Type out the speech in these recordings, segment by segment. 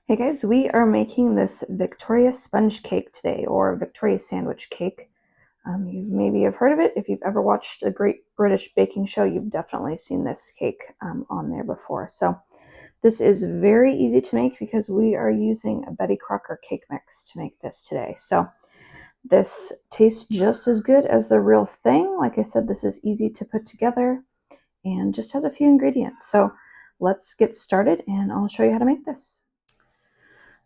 Hey guys, we are making this Victoria sponge cake today, or Victoria sandwich cake. You maybe have heard of it. If you've ever watched a Great British Baking Show, you've definitely seen this cake on there before. So this is very easy to make because we are using a Betty Crocker cake mix to make this today. So this tastes just as good as the real thing. Like I said, this is easy to put together and just has a few ingredients. So let's get started and I'll show you how to make this.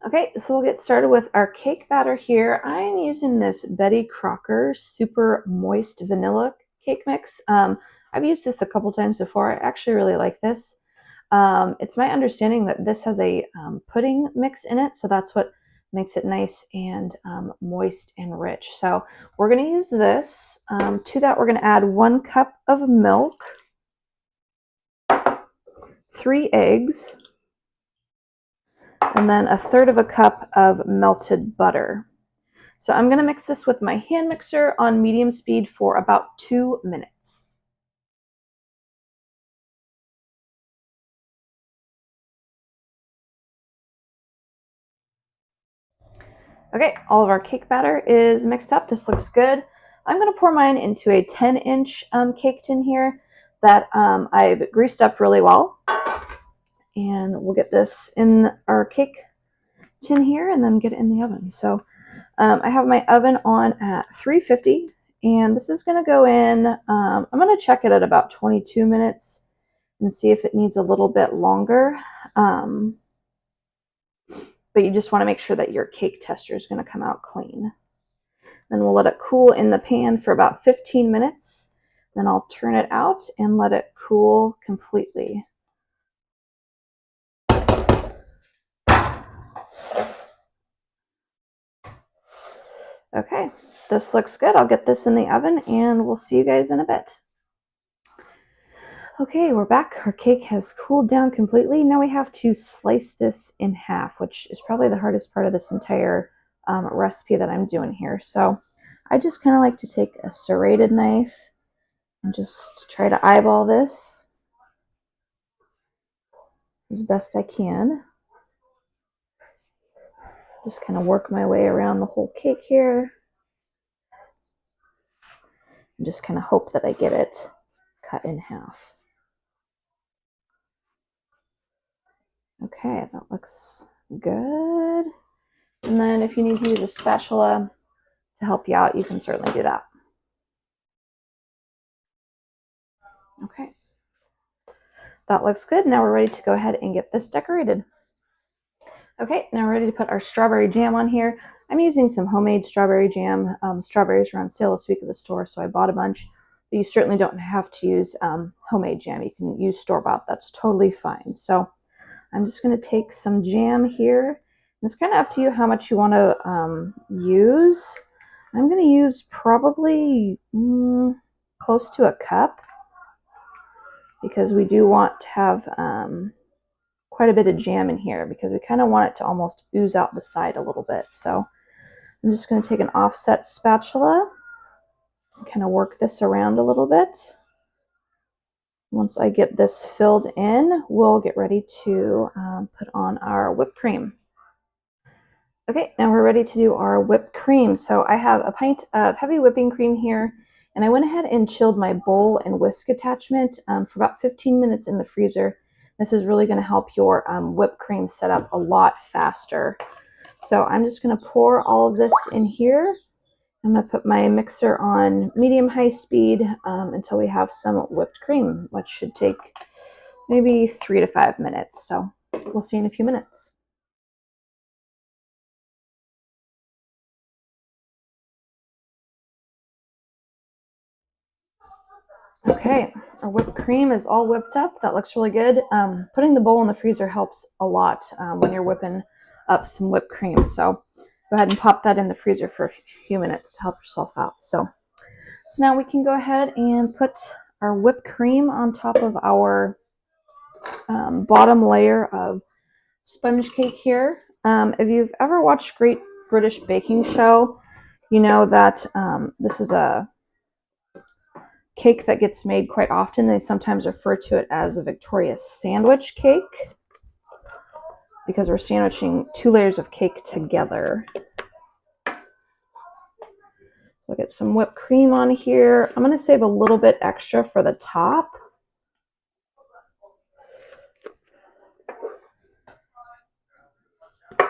Okay, so we'll get started with our cake batter here. I'm using this Betty Crocker Super Moist Vanilla cake mix. I've used this a couple times before. I actually really like this. It's my understanding that this has a pudding mix in it, so that's what makes it nice and moist and rich. So we're going to use this. To that, we're going to add 1 cup of milk, 3 eggs, and then 1/3 cup of melted butter. So I'm going to mix this with my hand mixer on medium speed for about 2 minutes. Okay, all of our cake batter is mixed up. This looks good. I'm going to pour mine into a 10-inch cake tin here that I've greased up really well. And we'll get this in our cake tin here and then get it in the oven. So I have my oven on at 350 and this is going to go in, I'm going to check it at about 22 minutes and see if it needs a little bit longer. But you just want to make sure that your cake tester is going to come out clean. Then we'll let it cool in the pan for about 15 minutes. Then I'll turn it out and let it cool completely. Okay, this looks good. I'll get this in the oven and we'll see you guys in a bit. Okay, we're back. Our cake has cooled down completely. Now we have to slice this in half, which is probably the hardest part of this entire recipe that I'm doing here. So I just kind of like to take a serrated knife and just try to eyeball this as best I can. Just kind of work my way around the whole cake here. And just kind of hope that I get it cut in half. Okay, that looks good. And then if you need to use a spatula to help you out, you can certainly do that. Okay, that looks good. Now we're ready to go ahead and get this decorated. Okay, now we're ready to put our strawberry jam on here. I'm using some homemade strawberry jam. Strawberries are on sale this week at the store, so I bought a bunch. But you certainly don't have to use homemade jam. You can use store-bought. That's totally fine. So I'm just going to take some jam here. It's kind of up to you how much you want to use. I'm going to use probably close to a cup because we do want to have quite a bit of jam in here because we kind of want it to almost ooze out the side a little bit. So I'm just going to take an offset spatula and kind of work this around a little bit. Once I get this filled in, we'll get ready to put on our whipped cream. Okay, now we're ready to do our whipped cream. So I have a pint of heavy whipping cream here, and I went ahead and chilled my bowl and whisk attachment for about 15 minutes in the freezer. This is really going to help your whipped cream set up a lot faster. So I'm just going to pour all of this in here. I'm going to put my mixer on medium-high speed until we have some whipped cream, which should take maybe 3 to 5 minutes. So we'll see you in a few minutes. Okay, our whipped cream is all whipped up. That looks really good. Putting the bowl in the freezer helps a lot when you're whipping up some whipped cream. So go ahead and pop that in the freezer for a few minutes to help yourself out. So now we can go ahead and put our whipped cream on top of our bottom layer of sponge cake here. If you've ever watched Great British Baking Show, you know that this is a cake that gets made quite often. They sometimes refer to it as a Victoria sandwich cake because we're sandwiching 2 layers of cake together. We'll get some whipped cream on here. I'm going to save a little bit extra for the top.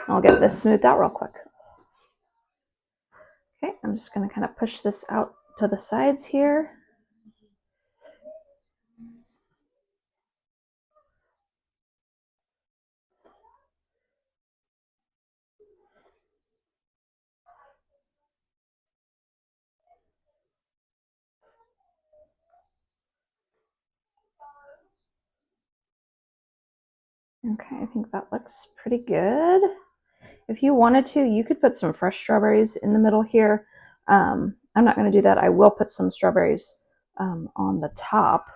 I'll get this smoothed out real quick. Okay, I'm just going to kind of push this out to the sides here. Okay, I think that looks pretty good. If you wanted to, you could put some fresh strawberries in the middle here. I'm not going to do that. I will put some strawberries on the top.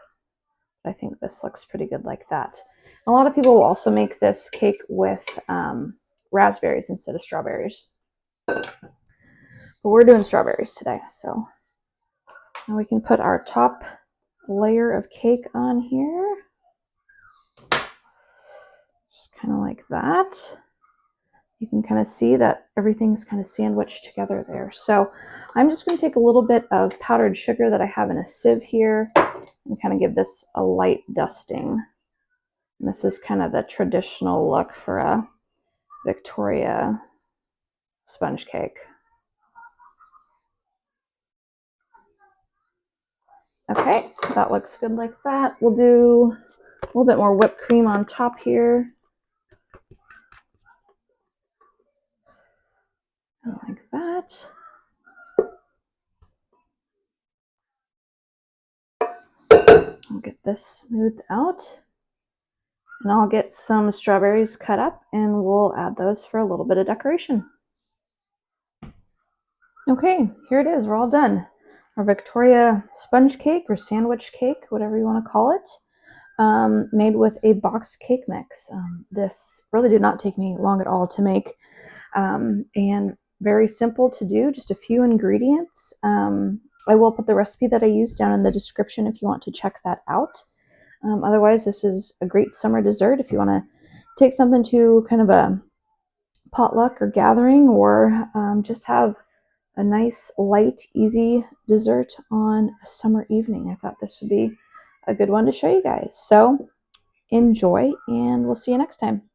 I think this looks pretty good like that. A lot of people will also make this cake with raspberries instead of strawberries. But we're doing strawberries today, so now we can put our top layer of cake on here. Just kind of like that. You can kind of see that everything's kind of sandwiched together there. So I'm just going to take a little bit of powdered sugar that I have in a sieve here and kind of give this a light dusting. And this is kind of the traditional look for a Victoria sponge cake. Okay, that looks good like that. We'll do a little bit more whipped cream on top here. Like that. I'll get this smoothed out. And I'll get some strawberries cut up and we'll add those for a little bit of decoration. Okay, here it is. We're all done. Our Victoria sponge cake or sandwich cake, whatever you want to call it, made with a boxed cake mix. This really did not take me long at all to make, and very simple to do, just a few ingredients. I will put the recipe that I used down in the description if you want to check that out. Otherwise, this is a great summer dessert if you want to take something to kind of a potluck or gathering, or just have a nice, light, easy dessert on a summer evening. I thought this would be a good one to show you guys. So enjoy, and we'll see you next time.